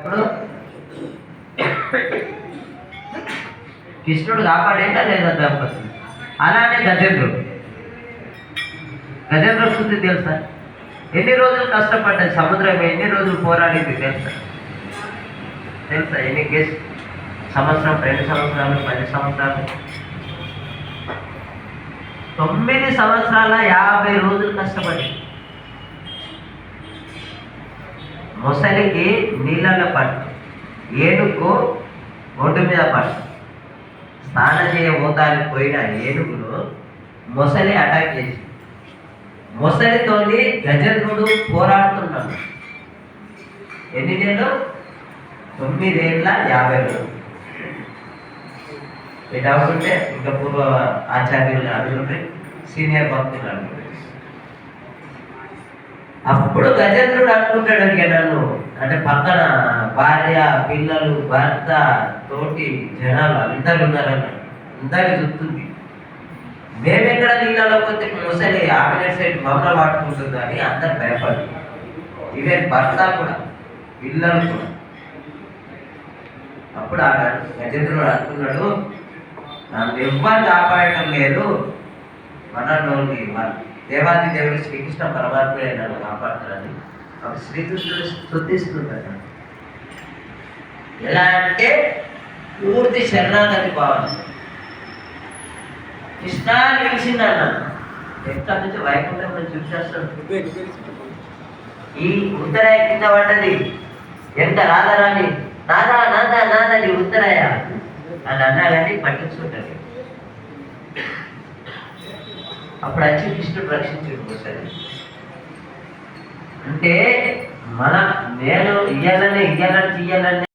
ఇప్పుడు కృష్ణుడు కాపాడేట లేదా దంపతి. అలానే గజేంద్రుడు స్థుతి తెలుసా? ఎన్ని రోజులు కష్టపడ్డది సముద్రం, ఎన్ని రోజులు పోరాడింది తెలుసా? ఎన్ని కేసు సంవత్సరం, 2 సంవత్సరాలు, 10 సంవత్సరాలు, 9 సంవత్సరాల 50 రోజులు కష్టపడి మొసలికి నీళ్ళలో పట్టు, ఏనుగు ఒడ్డు మీద పట్టు. స్నానం చేయబోతానికి పోయిన ఏనుగును మొసలి అటాక్ చేసి, మొసలితోని గజేంద్రుడు పోరాడుతున్నాడు. ఎన్ని నెలలు? 9 ఏళ్ళ 50 రోజులు. ఈ డౌట్ ఉంటే ఇంకా పూర్వ ఆచార్యులు అడుగుంటే సీనియర్ భక్తులు అడుగుంటే అప్పుడు గజేంద్రుడు అనుకుంటాడు, ఇక నన్ను అంటే పక్కన భార్య, పిల్లలు, భర్త, తోటి జనాలు అందరు ఉన్నారన్న, అందరికి చూస్తుంది. మేమెక్కడ నీళ్ళలో పోతే ముసలి ఆపరేట్ సైడ్ మమ్మల్ని పట్టుకుంటుంది అని అందరు భయపడు. ఈవెన్ భర్త కూడా, పిల్లలు కూడా. అప్పుడు ఆ గజేంద్రుడు అనుకున్నాడు, నన్ను ఎవ్వరు కాపాడటం లేదు, మనలోని దేవాది దేవుడు శ్రీకృష్ణ పరమాత్మే నన్ను కాపాడుతాడని అప్పుడు శ్రీకృష్ణుడు స్తుతిస్తున్నాడు. ఎలా అంటే పూర్తి శరణాగతి భావన. కృష్ణ నిలిచిందన్న ఎక్కడి నుంచి వైకుంఠం నుంచి చూసేస్తాడు. ఈ ఉత్తరాయ కింద పడ్డది, ఎంత రాధరాని నాదా నాదా నాదని ఉత్తరాయ అని అన్నా కానీ పట్టించుకుంటుంది. అప్పుడు వచ్చి కృష్ణుడు రక్షించుడు సరే. అంటే నేను ఇయ్యాలని